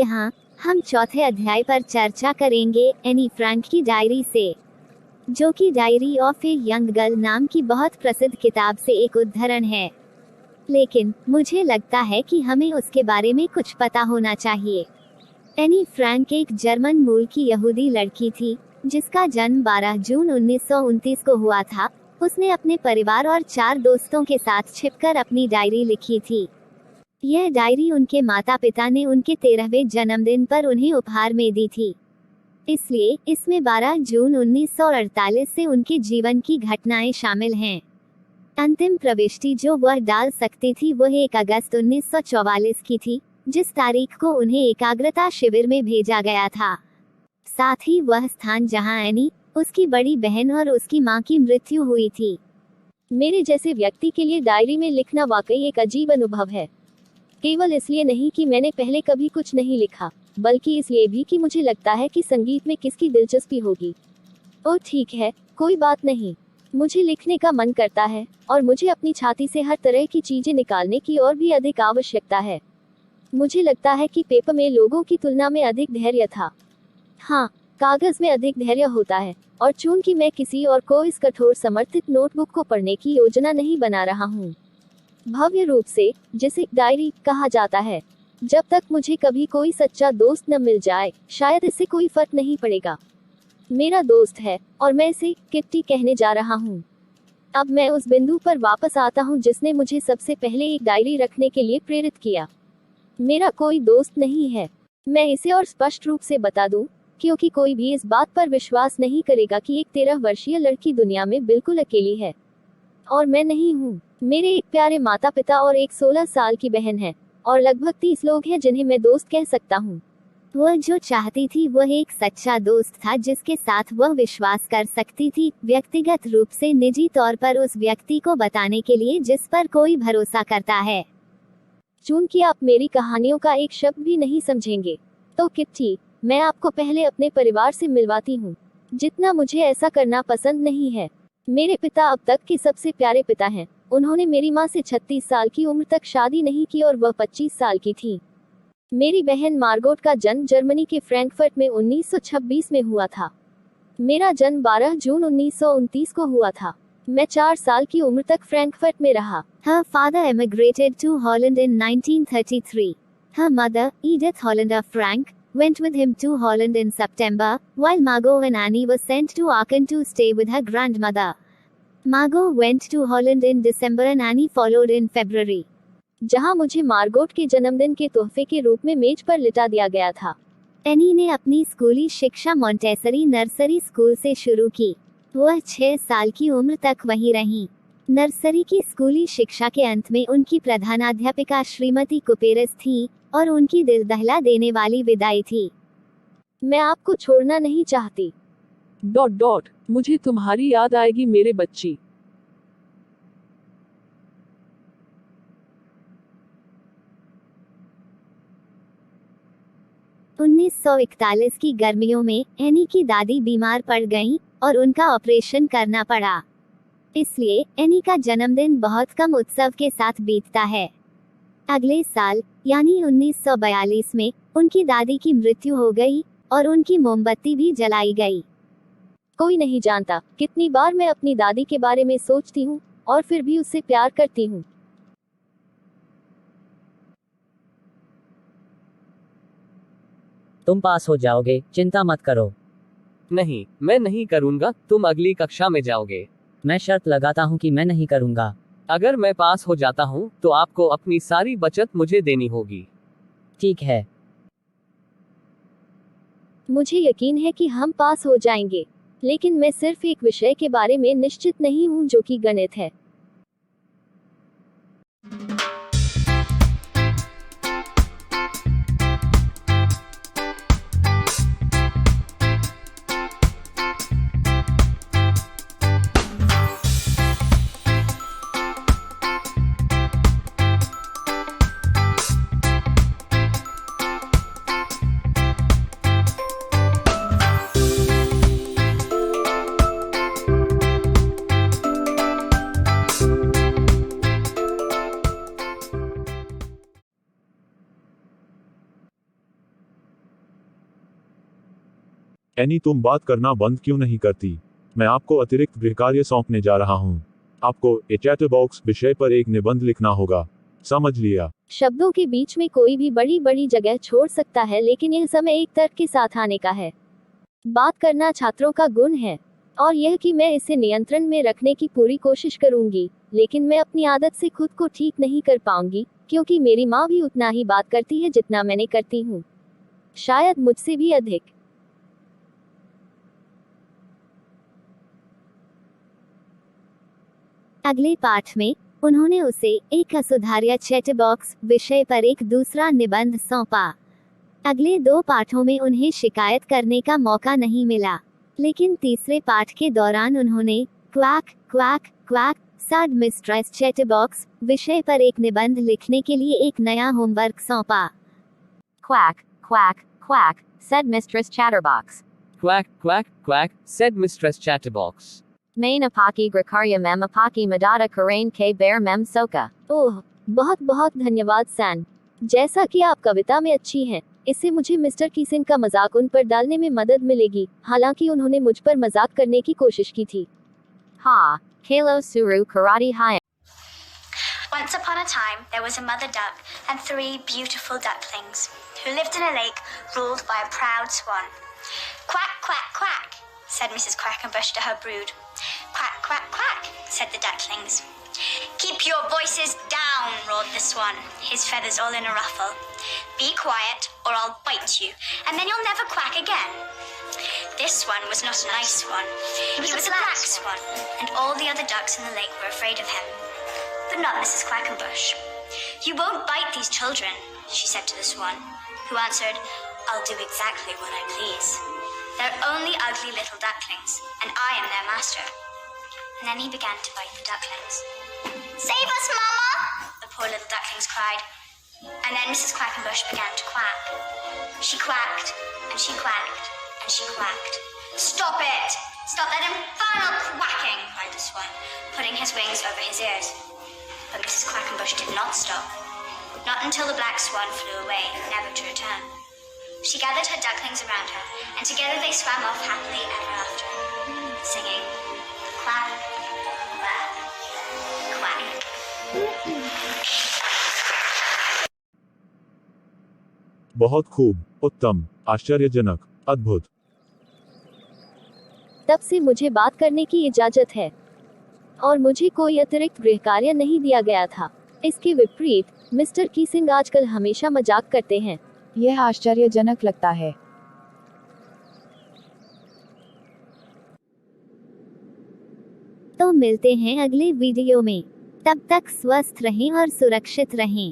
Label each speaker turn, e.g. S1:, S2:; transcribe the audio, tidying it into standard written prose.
S1: यहाँ हम चौथे अध्याय पर चर्चा करेंगे एनी फ्रैंक की डायरी से, जो कि diary of a young girl नाम की बहुत प्रसिद्ध किताब से एक उद्धरण है। लेकिन मुझे लगता है कि हमें उसके बारे में कुछ पता होना चाहिए। एनी फ्रैंक एक जर्मन मूल की यहूदी लड़की थी जिसका जन्म 12 जून 1929 को हुआ था। उसने अपने परिवार और 4 दोस्तों के साथ छिपकर अपनी डायरी लिखी थी। यह डायरी उनके माता पिता ने उनके 13वें जन्मदिन पर उन्हें उपहार में दी थी, इसलिए इसमें 12 जून 1948 से उनके जीवन की घटनाएं शामिल हैं। अंतिम प्रविष्टि जो वह डाल सकती थी वह 1 अगस्त 1944 की थी, जिस तारीख को उन्हें एकाग्रता शिविर में भेजा गया था। साथ ही वह स्थान जहां एनी, उसकी बड़ी बहन और उसकी मां की मृत्यु हुई थी।
S2: मेरे जैसे व्यक्ति के लिए डायरी में लिखना वाकई एक अजीब अनुभव है। केवल इसलिए नहीं कि मैंने पहले कभी कुछ नहीं लिखा, बल्कि इसलिए भी कि मुझे लगता है कि संगीत में किसकी दिलचस्पी होगी। ओह ठीक है, कोई बात नहीं। मुझे लिखने का मन करता है और मुझे अपनी छाती से हर तरह की चीजें निकालने की और भी अधिक आवश्यकता है। मुझे लगता है कि पेपर में लोगों की तुलना में अधिक धैर्य था। हाँ, कागज में अधिक धैर्य होता है, और चूंकि मैं किसी और को इस कठोर समर्थित नोटबुक को पढ़ने की योजना नहीं बना रहा हूँ, भव्य रूप से जिसे डायरी कहा जाता है, जब तक मुझे कभी कोई सच्चा दोस्त न मिल जाए, शायद इससे कोई फर्क नहीं पड़ेगा। मेरा दोस्त है और मैं इसे किट्टी कहने जा रहा हूँ। अब मैं उस बिंदु पर वापस आता हूँ जिसने मुझे सबसे पहले एक डायरी रखने के लिए प्रेरित किया। मेरा कोई दोस्त नहीं है। मैं इसे और स्पष्ट रूप से बता दूं, क्योंकि कोई भी इस बात पर विश्वास नहीं करेगा कि एक 13 वर्षीय लड़की दुनिया में बिल्कुल अकेली है, और मैं नहीं हूँ। मेरे एक प्यारे माता पिता और एक 16 साल की बहन है, और लगभग 30 लोग हैं जिन्हें मैं दोस्त कह सकता हूँ।
S1: वह जो चाहती थी वह एक सच्चा दोस्त था जिसके साथ वह विश्वास कर सकती थी, व्यक्तिगत रूप से निजी तौर पर उस व्यक्ति को बताने के लिए जिस पर कोई भरोसा करता है।
S2: चूंकि आप मेरी कहानियों का एक शब्द भी नहीं समझेंगे, तो किट्टी, मैं आपको पहले अपने परिवार से मिलवाती हूँ, जितना मुझे ऐसा करना पसंद नहीं है। मेरे पिता अब तक के सबसे प्यारे पिता हैं। उन्होंने मेरी माँ से 36 साल की उम्र तक शादी नहीं की और वह 25 साल की थी। मेरी बहन मार्गोट का जन्म जर्मनी के फ्रैंकफर्ट में 1926 में हुआ था। मेरा जन्म 12 जून 1929 को हुआ था। मैं 4 साल की उम्र तक फ्रैंकफर्ट में रहा।
S1: Her father emigrated to Holland in 1933. Her mother, Edith Hollander Frank, went with him to Holland in September, while Margot and Annie were sent to Aachen to stay with her grandmother. Margot went to Holland in December and Annie followed in February.
S2: जहां मुझे Margot के जन्मदिन के तोहफे के रूप में मेज पर लिटा दिया गया था।
S1: एनी ने अपनी स्कूली शिक्षा मॉन्टेसरी नर्सरी स्कूल से शुरू की। वह 6 साल की उम्र तक वहीं रहीं। नर्सरी की स्कूली शिक्षा के अंत में उनकी प्रधानाध्यापिका श्रीमती कुपेरस थी और उनकी दिल दहला देने वाली विदाई थी।
S2: मैं आपको छोड़ना नहीं चाहती। ...
S3: मुझे तुम्हारी याद आएगी मेरे बच्ची।
S1: उन्नीस 1941 की गर्मियों में एनी की दादी बीमार पड़ गईं और उनका ऑपरेशन करना पड़ा। इसलिए एनी का जन्मदिन बहुत कम उत्सव के साथ बीतता है। अगले साल यानी 1942 में उनकी दादी की मृत्यु हो गई और उनकी मोमबत्ती भी जलाई गई।
S2: कोई नहीं जानता कितनी बार मैं अपनी दादी के बारे में सोचती हूँ और फिर भी उससे प्यार करती हूँ।
S4: तुम पास हो जाओगे, चिंता मत करो।
S5: नहीं, मैं नहीं करूँगा। तुम अगली कक्षा में जाओगे।
S4: मैं शर्त लगाता हूँ कि मैं नहीं करूँगा।
S5: अगर मैं पास हो जाता हूँ तो आपको अपनी सारी बचत मुझे देनी होगी।
S4: ठीक है।
S2: मुझे यकीन है कि हम पास हो जाएंगे, लेकिन मैं सिर्फ एक विषय के बारे में निश्चित नहीं हूँ जो कि गणित है।
S6: एनी तुम बात करना बंद क्यों नहीं करती? मैं आपको अतिरिक्त गृह कार्य सौंपने जा रहा हूँ। आपको ए चैटरबॉक्स विषय पर एक निबंध लिखना होगा। समझ लिया?
S2: शब्दों के बीच में कोई भी बड़ी बड़ी जगह छोड़ सकता है, लेकिन यह समय एक तर्क के साथ आने का है। बात करना छात्रों का गुण है, और यह कि मैं इसे नियंत्रण में रखने की पूरी कोशिश करूंगी, लेकिन मैं अपनी आदत से खुद को ठीक नहीं कर पाऊंगी, क्योंकि मेरी माँ भी उतना ही बात करती है जितना मैंने करती हूँ, शायद मुझसे भी अधिक।
S1: अगले पाठ में उन्होंने उसे एक असुधार्य चैटबॉक्स विषय पर एक दूसरा निबंध सौंपा। अगले 2 पाठों में उन्हें शिकायत करने का मौका नहीं मिला, लेकिन तीसरे पाठ के दौरान उन्होंने quack quack quack said mistress chatterbox विषय पर एक निबंध लिखने के लिए एक नया होमवर्क सौंपा।
S2: Quack, quack, quack, said Mistress Chatterbox.
S5: Quack, quack, quack, said Mistress Chatterbox.
S2: Main apaki grakarya mem apaki madada karain ke bear mem soka. ओह, बहुत बहुत धन्यवाद सैन। जैसा कि आप कविता में अच्छी हैं, इससे मुझे मिस्टर कीसिंग का मजाक उन पर डालने में मदद मिलेगी, हालांकि उन्होंने मुझ पर मजाक करने की कोशिश की थी। हाँ, Kalo Suru Karate High.
S7: Once upon a time, there was a mother duck and 3 beautiful ducklings who lived in a lake ruled by a proud swan. Quack, quack, quack, said Mrs. Quackenbush to her brood. Quack, quack, quack, said the ducklings. Keep your voices down, roared the swan, his feathers all in a ruffle. Be quiet, or I'll bite you, and then you'll never quack again. This one was not a nice swan. He was a black swan, and all the other ducks in the lake were afraid of him. But not Mrs. Quackenbush. You won't bite these children, she said to the swan, who answered, I'll do exactly what I please. They're only ugly little ducklings, and I am their master. And then he began to bite the ducklings. Save us, Mama! The poor little ducklings cried. And then Mrs. Quackenbush began to quack. She quacked, and she quacked, and she quacked. Stop it! Stop that infernal quacking! Cried the swan, putting his wings over his ears. But Mrs. Quackenbush did not stop. Not until the black swan flew away, never to return. She gathered her ducklings around her, and together they swam off happily ever after, singing quack, quack, quack.
S6: बहुत खूब, उत्तम, आश्चर्यजनक, अद्भुत।
S2: तब से मुझे बात करने की इजाजत है, और मुझे कोई अतिरिक्त गृह कार्य नहीं दिया गया था। इसके विपरीत, मिस्टर कीसिंग आजकल हमेशा मजाक करते हैं।
S8: यह आश्चर्यजनक लगता है।
S1: तो मिलते हैं अगले वीडियो में। तब तक स्वस्थ रहें और सुरक्षित रहें।